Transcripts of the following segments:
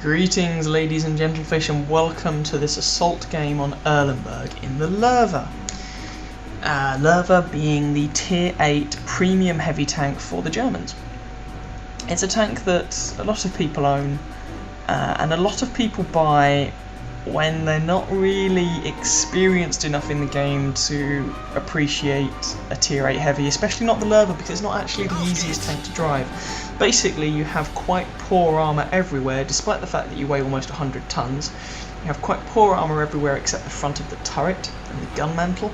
Greetings ladies and gentlefish, and welcome to this assault game on Erlenberg in the Lowe. Lowe being the tier 8 premium heavy tank for the Germans. It's a tank that a lot of people own and a lot of people buy when they're not really experienced enough in the game to appreciate a tier 8 heavy, especially not the Lowe, because it's not actually the easiest tank to drive. Basically, you have quite poor armour everywhere, despite the fact that you weigh almost 100 tons. You have quite poor armour everywhere except the front of the turret and the gun mantle.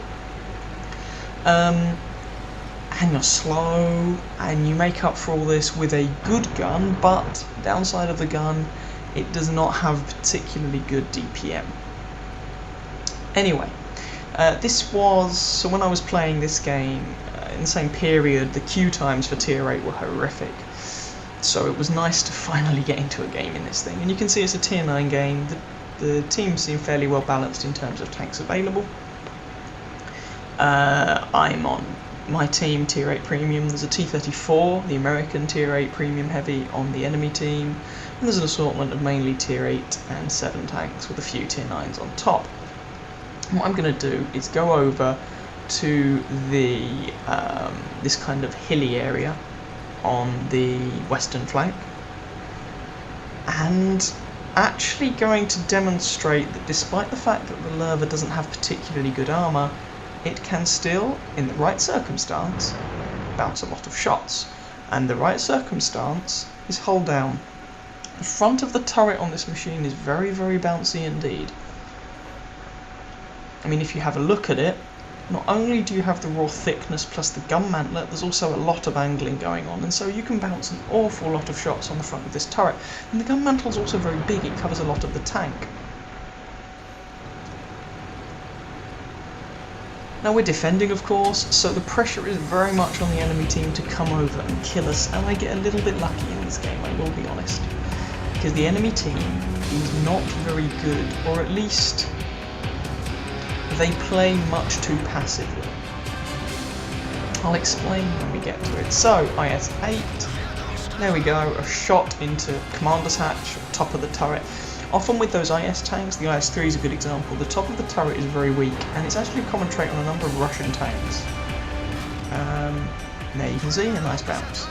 And you're slow, and you make up for all this with a good gun, but downside of the gun, it does not have particularly good DPM. Anyway, so when I was playing this game, in the same period, the queue times for tier 8 were horrific. So it was nice to finally get into a game in this thing. And you can see it's a tier 9 game. The teams seem fairly well balanced in terms of tanks available. I'm on my team, tier 8 premium. There's a T-34, the American tier 8 premium heavy, on the enemy team. And there's an assortment of mainly tier 8 and 7 tanks with a few tier 9s on top. And what I'm going to do is go over to the this kind of hilly area on the western flank, and actually going to demonstrate that despite the fact that the Lowe doesn't have particularly good armour, it can still, in the right circumstance, bounce a lot of shots. And the right circumstance is hold down. The front of the turret on this machine is very, very bouncy indeed. I mean, if you have a look at it, not only do you have the raw thickness plus the gun mantlet, there's also a lot of angling going on, and so you can bounce an awful lot of shots on the front of this turret. And the gun mantle is also very big, it covers a lot of the tank. Now we're defending, of course, so the pressure is very much on the enemy team to come over and kill us, and I get a little bit lucky in this game, I will be honest. Because the enemy team is not very good, or at least they play much too passively. I'll explain when we get to it. So, IS-8, there we go, a shot into commander's hatch, top of the turret. Often with those IS tanks, the IS-3 is a good example, the top of the turret is very weak, and it's actually a common trait on a number of Russian tanks. There you can see, a nice bounce.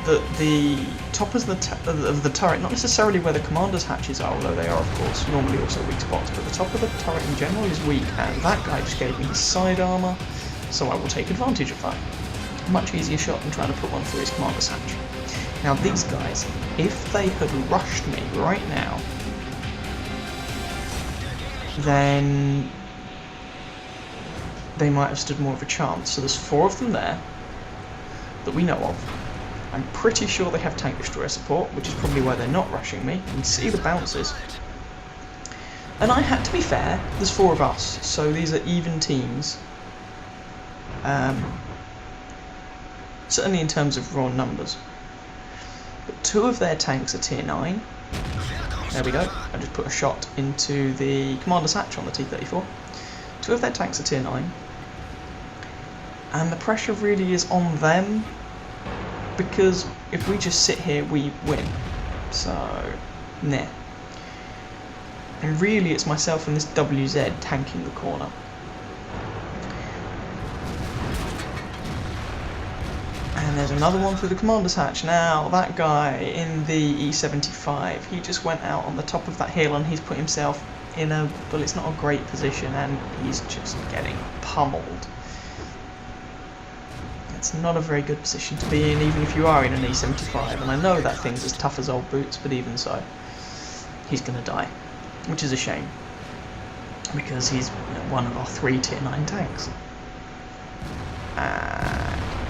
The top of the turret, not necessarily where the commander's hatches are, although they are of course normally also weak spots, but the top of the turret in general is weak, and that guy just gave me his side armour, so I will take advantage of that. Much easier shot than trying to put one through his commander's hatch. Now these guys, if they had rushed me right now, then they might have stood more of a chance. So there's 4 of them there that we know of. I'm pretty sure they have tank destroyer support, which is probably why they're not rushing me. You can see the bounces. And I had to be fair, there's 4 of us, so these are even teams. Certainly in terms of raw numbers. But 2 of their tanks are tier 9. There we go. I just put a shot into the commander's hatch on the T-34. 2 of their tanks are tier 9. And the pressure really is on them, because if we just sit here, we win. So, nah. And really it's myself and this WZ tanking the corner. And there's another one through the commander's hatch. Now, that guy in the E-75, he just went out on the top of that hill and he's put himself in a, well, it's not a great position, and he's just getting pummeled. It's not a very good position to be in, even if you are in an E-75, and I know that thing's as tough as old boots, but even so, he's going to die, which is a shame, because he's one of our 3 tier 9 tanks.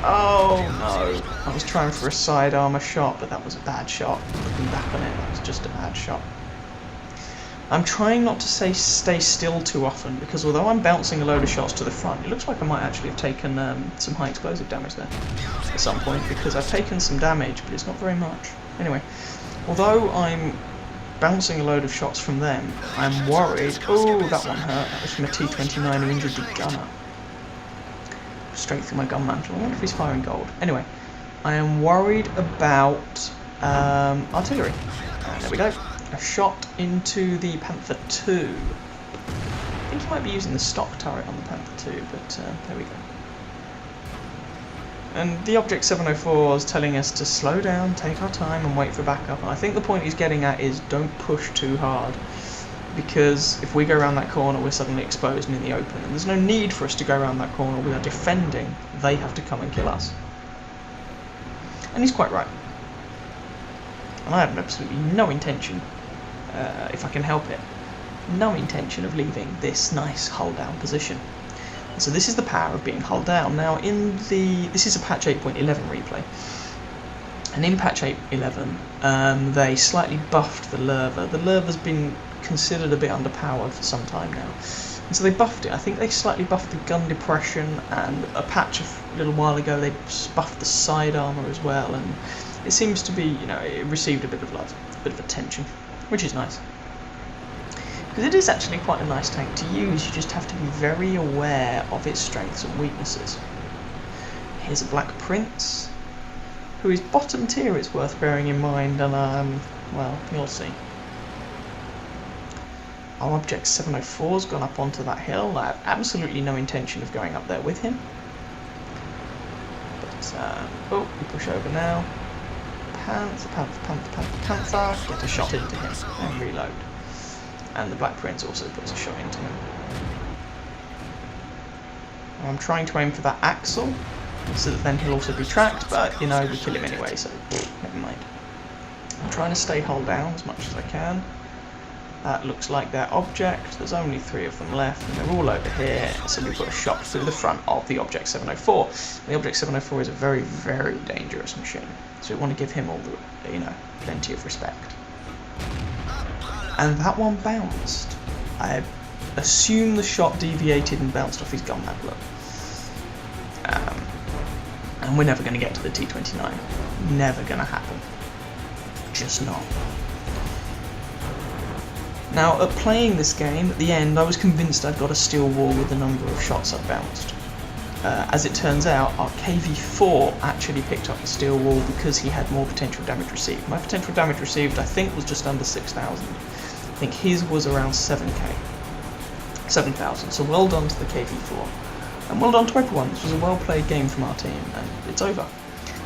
Oh no, I was trying for a side armour shot, but that was a bad shot. Looking back on it, that was just a bad shot. I'm trying not to stay still too often, because although I'm bouncing a load of shots to the front, it looks like I might actually have taken some high explosive damage there at some point, because I've taken some damage, but it's not very much. Anyway, although I'm bouncing a load of shots from them, I'm worried. Oh, that one hurt. That was from a T-29 who injured the gunner. Straight through my gun mantle. I wonder if he's firing gold. Anyway, I am worried about artillery. And there we go. A shot into the Panther 2. I think he might be using the stock turret on the Panther 2, but there we go. And the Object 704 is telling us to slow down, take our time and wait for backup. And I think the point he's getting at is don't push too hard, because if we go around that corner we're suddenly exposed and in the open, and there's no need for us to go around that corner. We are defending, they have to come and kill us. And he's quite right. And I have absolutely no intention, if I can help it, no intention of leaving this nice hull down position. So this is the power of being hull down. Now this is a patch 8.11 replay, and in patch 8.11 they slightly buffed the Lowe. The Lowe's been considered a bit underpowered for some time now, and so they buffed it. I think they slightly buffed the gun depression, and a patch a little while ago they buffed the side armour as well, and it seems to be, you know, it received a bit of love, a bit of attention, which is nice. Because it is actually quite a nice tank to use, you just have to be very aware of its strengths and weaknesses. Here's a Black Prince, who is bottom tier, it's worth bearing in mind, and well, you'll see. Our Object 704's gone up onto that hill. I have absolutely no intention of going up there with him. But, oh, we push over now. Panther, get a shot into him, and reload. And the Black Prince also puts a shot into him. I'm trying to aim for that axle, so that then he'll also be tracked, but, you know, we kill him anyway, so never mind. I'm trying to stay hull down as much as I can. That looks like their object. There's only 3 of them left, and they're all over here, so we put a shot through the front of the Object 704. The Object 704 is a very, very dangerous machine, so we want to give him all the, you know, plenty of respect. And that one bounced. I assume the shot deviated and bounced off his gun maglet. And we're never going to get to the T-29. Never going to happen. Just not. Now, at playing this game, at the end, I was convinced I'd got a steel wall with the number of shots I'd bounced. As it turns out, our KV-4 actually picked up the steel wall because he had more potential damage received. My potential damage received, I think, was just under 6,000. I think his was around 7k. 7,000, so well done to the KV-4. And well done to everyone. This was a well-played game from our team, and it's over.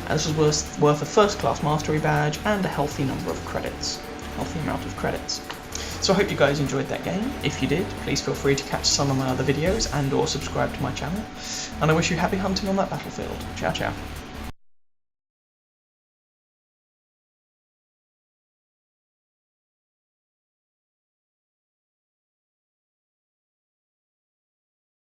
And this was worth a first-class mastery badge and a healthy number of credits. Healthy amount of credits. So I hope you guys enjoyed that game. If you did, please feel free to catch some of my other videos and or subscribe to my channel. And I wish you happy hunting on that battlefield. Ciao, ciao.